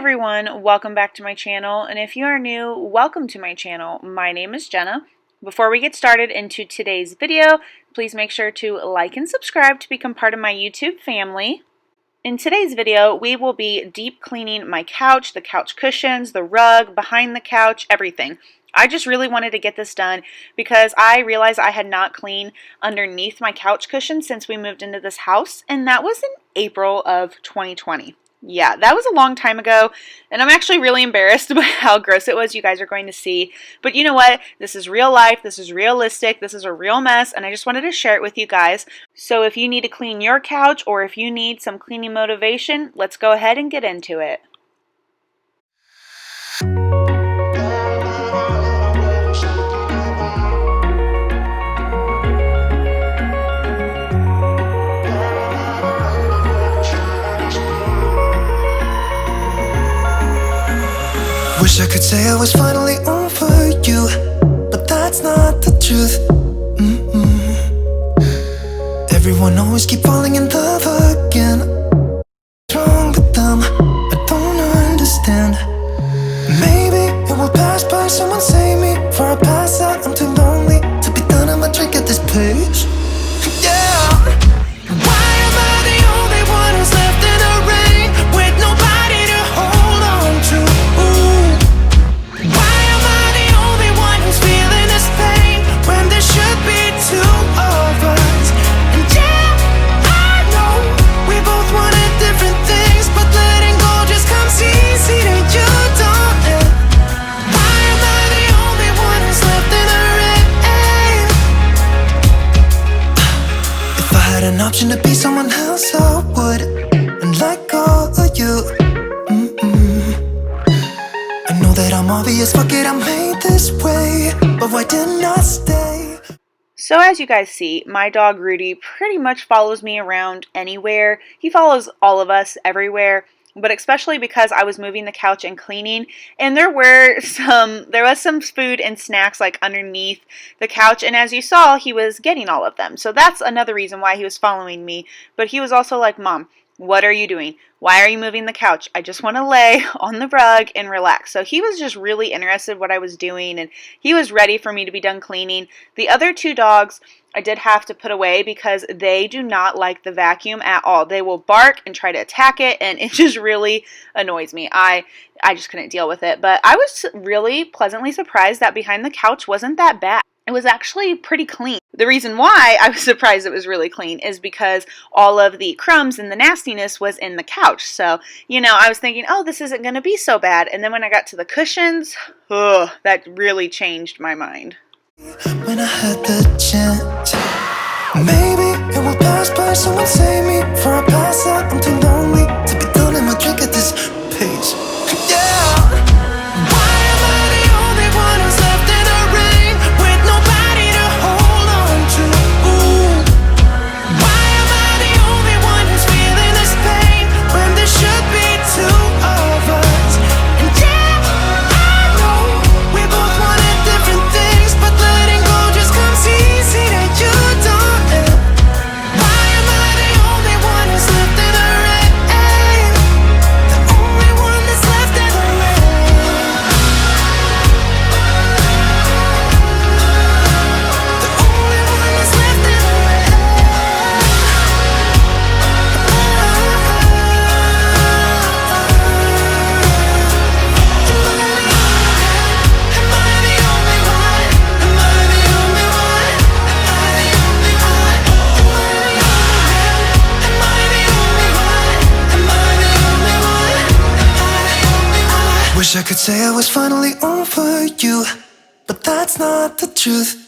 everyone, welcome back to my channel, and if you are new, welcome to my channel. My name is Jenna. Before we get started into today's video, please make sure to like and subscribe to become part of my YouTube family. In today's video, we will be deep cleaning my couch, the couch cushions, the rug, behind the couch, everything. I just really wanted to get this done because I realized I had not cleaned underneath my couch cushion since we moved into this house, and that was in April of 2020. Yeah, that was a long time ago, and I'm actually really embarrassed by how gross it was. You guys are going to see. But you know what? This is real life. This is realistic. This is a real mess, and I just wanted to share it with you guys. So if you need to clean your couch or if you need some cleaning motivation, let's go ahead and get into it. Wish I could say I was finally over you, but that's not the truth. Everyone always keep falling in love again. What's wrong with them? I don't understand. Maybe it will pass by, someone save me. For I pass out, I'm too lonely to be done. I'm a drink at this place. Yeah. Why am I the only one who's left in the rain with nobody to hold on to? Two of us, and yeah, I know we both wanted different things, but letting go just comes easy to you, don't it? Why am I the only one who's left in the rain? If I had an option to be someone else, I would, and let go of you. I know that I'm obvious, fuck it, I'm made this way, but why didn't I stay? So as you guys see, my dog Rudy pretty much follows me around anywhere. He follows all of us everywhere, but especially because I was moving the couch and cleaning, and there was some food and snacks like underneath the couch, and as you saw, he was getting all of them. So that's another reason why he was following me, but he was also like, "Mom, what are you doing? Why are you moving the couch? I just want to lay on the rug and relax." So he was just really interested in what I was doing, and he was ready for me to be done cleaning. The other two dogs I did have to put away because they do not like the vacuum at all. They will bark and try to attack it, and it just really annoys me. I just couldn't deal with it. But I was really pleasantly surprised that behind the couch wasn't that bad. It was actually pretty clean. The reason why I was surprised it was really clean is because all of the crumbs and the nastiness was in the couch. So, you know, I was thinking, oh, this isn't going to be so bad. And then when I got to the cushions, that really changed my mind. When I had the chance, maybe it will pass by, someone save me. For I pass out, I'm too lonely to be done in my drink at this pace. Yeah. Wish I could say I was finally over you, but that's not the truth.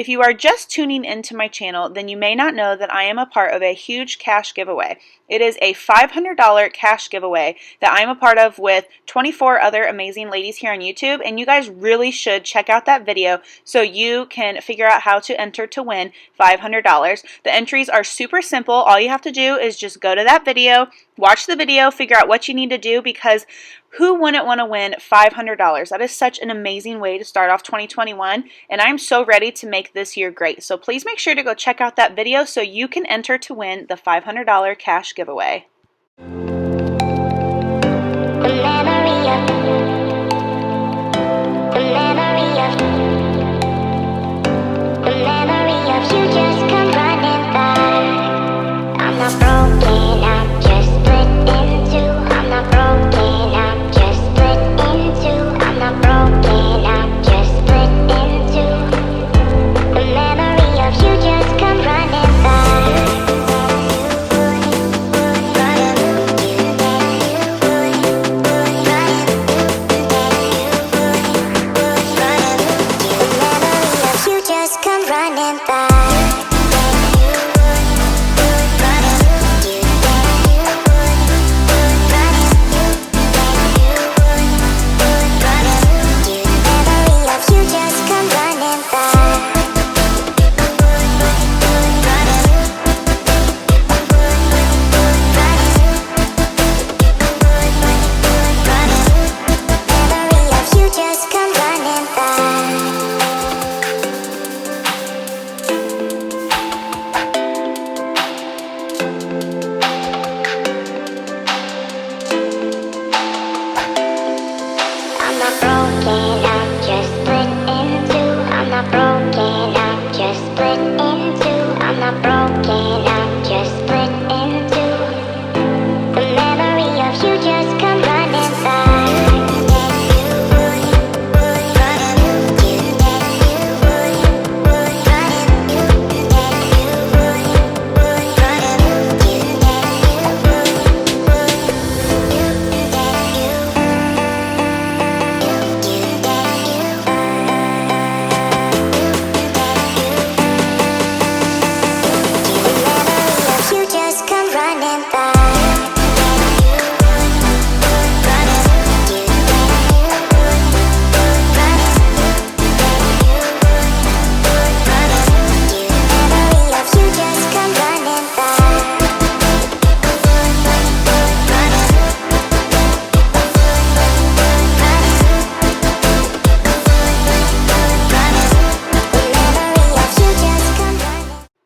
If you are just tuning into my channel, then you may not know that I am a part of a huge cash giveaway. It is a $500 cash giveaway that I'm a part of with 24 other amazing ladies here on YouTube, and you guys really should check out that video so you can figure out how to enter to win $500. The entries are super simple. All you have to do is just go to that video, watch the video, figure out what you need to do, because who wouldn't want to win $500? That is such an amazing way to start off 2021, and I'm so ready to make this year great. So please make sure to go check out that video so you can enter to win the $500 cash giveaway.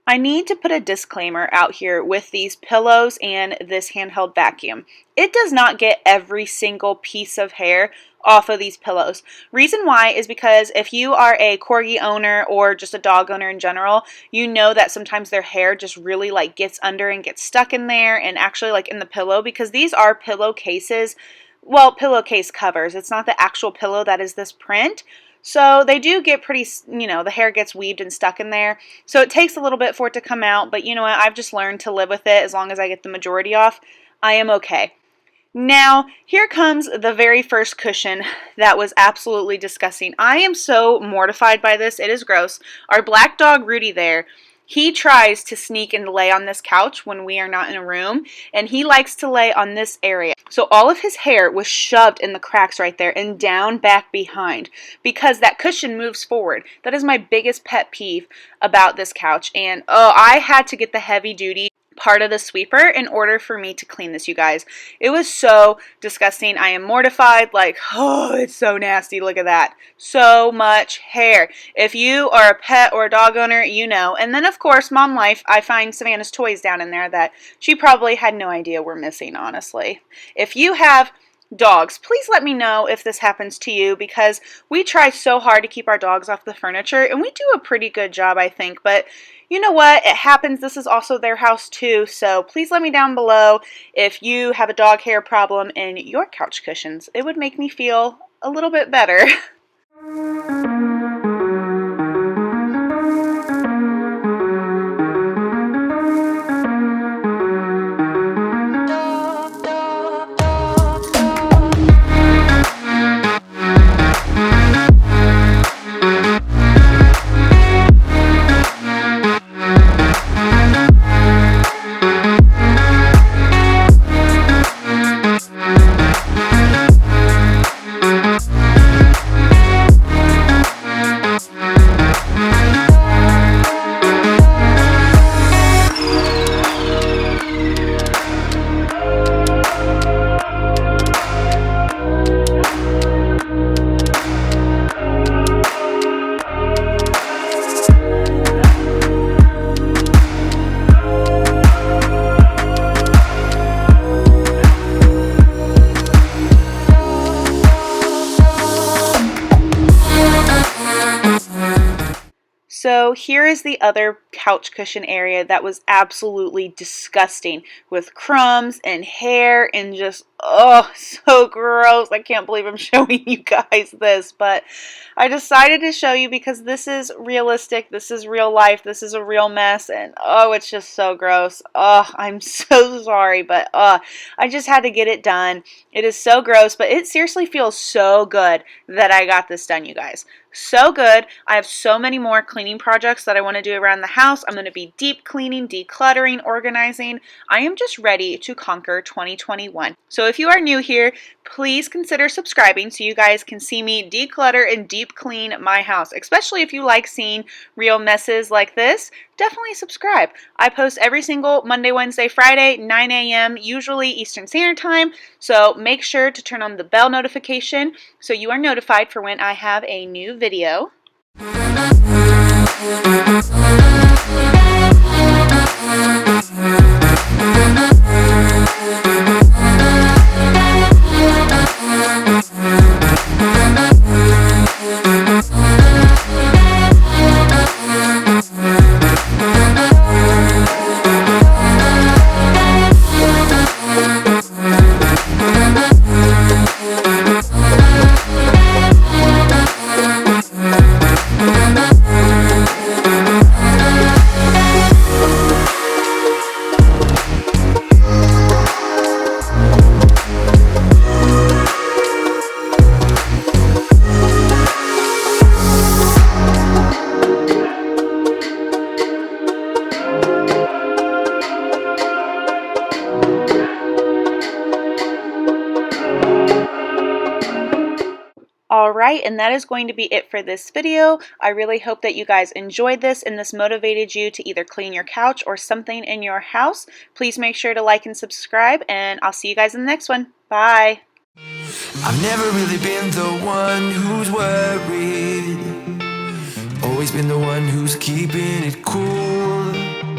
I need to put a disclaimer out here with these pillows and this handheld vacuum. It does not get every single piece of hair off of these pillows. Reason why is because if you are a corgi owner or just a dog owner in general, you know that sometimes their hair just really like gets under and gets stuck in there and actually like in the pillow, because these are pillowcases. Well, pillowcase covers. It's not the actual pillow that is this print. So they do get pretty, the hair gets weaved and stuck in there. So it takes a little bit for it to come out, but you know what? I've just learned to live with it as long as I get the majority off. I am okay. Now, here comes the very first cushion that was absolutely disgusting. I am so mortified by this. It is gross. Our black dog, Rudy there, he tries to sneak and lay on this couch when we are not in a room, and he likes to lay on this area. So all of his hair was shoved in the cracks right there and down back behind because that cushion moves forward. That is my biggest pet peeve about this couch, and I had to get the heavy duty part of the sweeper in order for me to clean this, you guys. It was so disgusting. I am mortified. Like, oh, it's so nasty. Look at that. So much hair. If you are a pet or a dog owner, you know. And then, of course, Mom Life, I find Savannah's toys down in there that she probably had no idea were missing, honestly. If you have dogs, please let me know if this happens to you, because we try so hard to keep our dogs off the furniture, and we do a pretty good job, I think, but you know what? It happens. This is also their house too, so please let me down below if you have a dog hair problem in your couch cushions. It would make me feel a little bit better. So here is the other couch cushion area that was absolutely disgusting, with crumbs and hair and just, oh, so gross. I can't believe I'm showing you guys this, but I decided to show you because this is realistic, this is real life, this is a real mess, and oh, it's just so gross. Oh, I'm so sorry, but I just had to get it done. It is so gross, but it seriously feels so good that I got this done, you guys. So good. I have so many more cleaning projects that I want to do around the house. I'm going to be deep cleaning, decluttering, organizing. I am just ready to conquer 2021. So if you are new here, please consider subscribing so you guys can see me declutter and deep clean my house. Especially if you like seeing real messes like this, definitely subscribe. I post every single Monday, Wednesday, Friday, 9 a.m., usually Eastern Standard Time. So make sure to turn on the bell notification so you are notified for when I have a new video. Alright, and that is going to be it for this video. I really hope that you guys enjoyed this and this motivated you to either clean your couch or something in your house. Please make sure to like and subscribe, and I'll see you guys in the next one. Bye! I've never really been the one who's worried, always been the one who's keeping it cool.